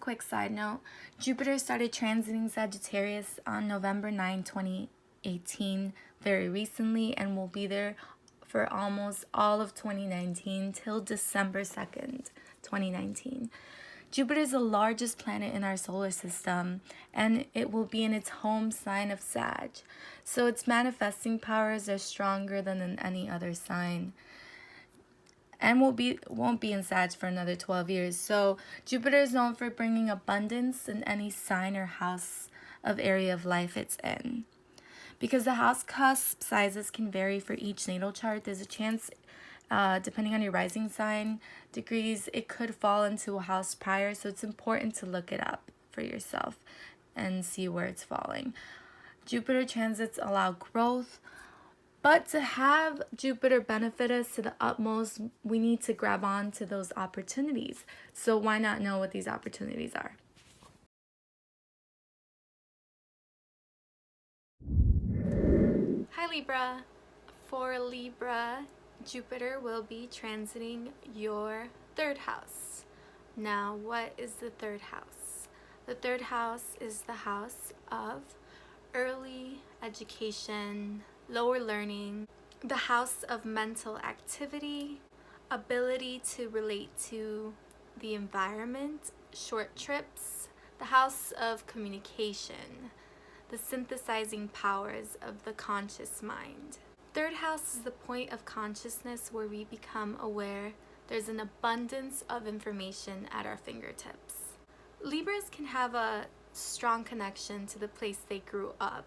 quick side note, Jupiter started transiting Sagittarius on November 9, 2018, very recently, and will be there for almost all of 2019 till December 2nd, 2019. Jupiter is the largest planet in our solar system, and it will be in its home sign of Sag. So its manifesting powers are stronger than in any other sign, and won't be in Sag for another 12 years. So Jupiter is known for bringing abundance in any sign or house of area of life it's in. Because the house cusp sizes can vary for each natal chart, there's a chance, depending on your rising sign degrees, it could fall into a house prior. So it's important to look it up for yourself and see where it's falling. Jupiter transits allow growth, but to have Jupiter benefit us to the utmost, we need to grab on to those opportunities. So why not know what these opportunities are? Hi Libra. For Libra, Jupiter will be transiting your third house. Now, what is the third house? The third house is the house of early education, lower learning, the house of mental activity, ability to relate to the environment, short trips, the house of communication, the synthesizing powers of the conscious mind. Third house is the point of consciousness where we become aware there's an abundance of information at our fingertips. Libras can have a strong connection to the place they grew up.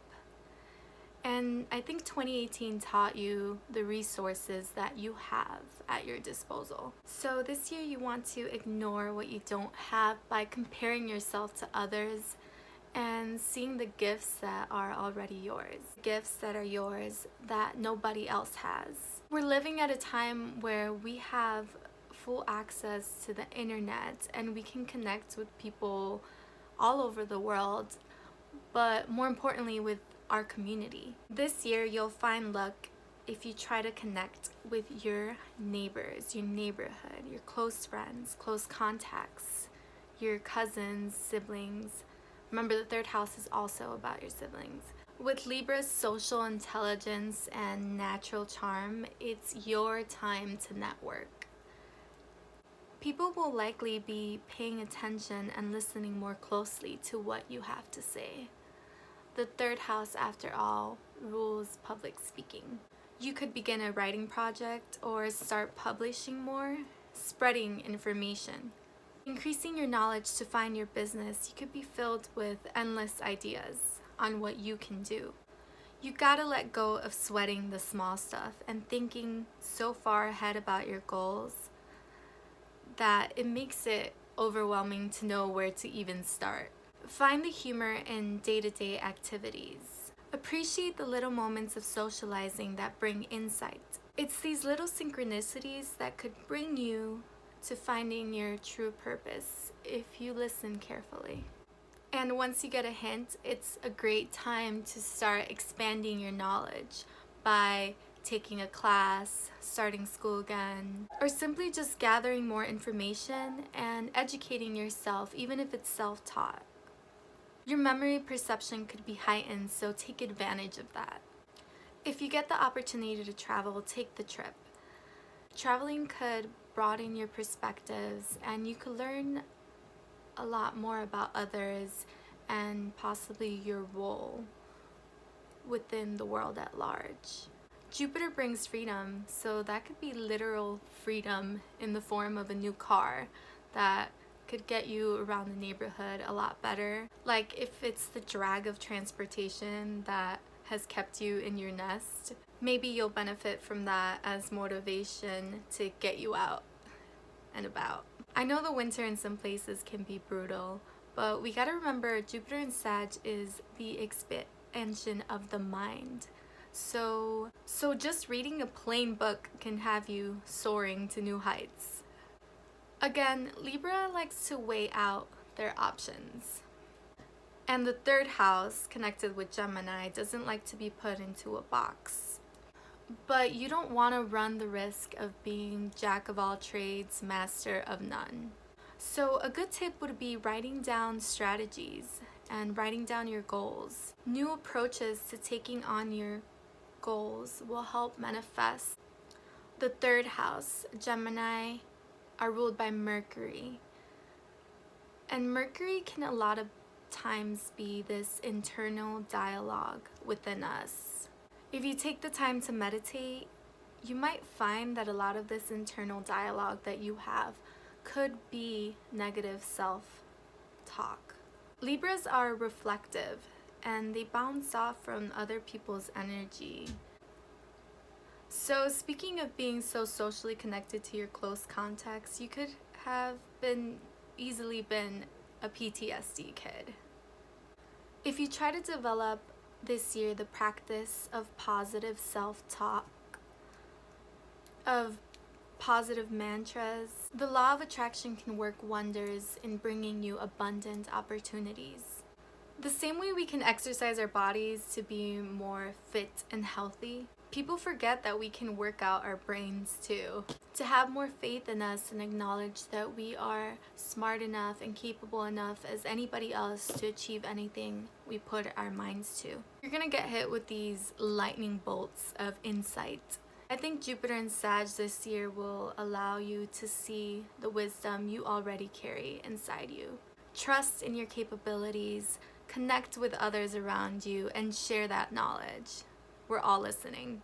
And I think 2018 taught you the resources that you have at your disposal. So this year you want to ignore what you don't have by comparing yourself to others and seeing the gifts that are already yours. Gifts that are yours that nobody else has. We're living at a time where we have full access to the internet and we can connect with people all over the world, but more importantly with our community. This year you'll find luck if you try to connect with your neighbors, your neighborhood, your close friends, close contacts, your cousins, siblings. Remember, the third house is also about your siblings. With Libra's social intelligence and natural charm, it's your time to network. People will likely be paying attention and listening more closely to what you have to say. The third house, after all, rules public speaking. You could begin a writing project or start publishing more, spreading information. Increasing your knowledge to find your business, you could be filled with endless ideas on what you can do. You gotta let go of sweating the small stuff and thinking so far ahead about your goals that it makes it overwhelming to know where to even start. Find the humor in day-to-day activities. Appreciate the little moments of socializing that bring insight. It's these little synchronicities that could bring you to finding your true purpose if you listen carefully. And once you get a hint, it's a great time to start expanding your knowledge by taking a class, starting school again, or simply just gathering more information and educating yourself, even if it's self-taught. Your memory perception could be heightened, so take advantage of that. If you get the opportunity to travel, take the trip. Traveling could broaden your perspectives and you could learn a lot more about others and possibly your role within the world at large. Jupiter brings freedom, so that could be literal freedom in the form of a new car that could get you around the neighborhood a lot better. Like if it's the drag of transportation that has kept you in your nest, maybe you'll benefit from that as motivation to get you out and about. I know the winter in some places can be brutal, but we gotta remember Jupiter in Sag is the expansion of the mind. So just reading a plain book can have you soaring to new heights. Again, Libra likes to weigh out their options. And the third house, connected with Gemini, doesn't like to be put into a box. But you don't want to run the risk of being jack of all trades, master of none. So a good tip would be writing down strategies and writing down your goals. New approaches to taking on your goals will help manifest. The third house, Gemini, are ruled by Mercury. And Mercury can a lot of times be this internal dialogue within us. If you take the time to meditate, you might find that a lot of this internal dialogue that you have could be negative self-talk. Libras are reflective and they bounce off from other people's energy. So speaking of being so socially connected to your close contacts, you could have easily been a PTSD kid. If you try to develop this year the practice of positive self-talk, of positive mantras, the law of attraction can work wonders in bringing you abundant opportunities. The same way we can exercise our bodies to be more fit and healthy, people forget that we can work out our brains too. To have more faith in us and acknowledge that we are smart enough and capable enough as anybody else to achieve anything we put our minds to. You're gonna get hit with these lightning bolts of insight. I think Jupiter and Sag this year will allow you to see the wisdom you already carry inside you. Trust in your capabilities, connect with others around you, and share that knowledge. We're all listening.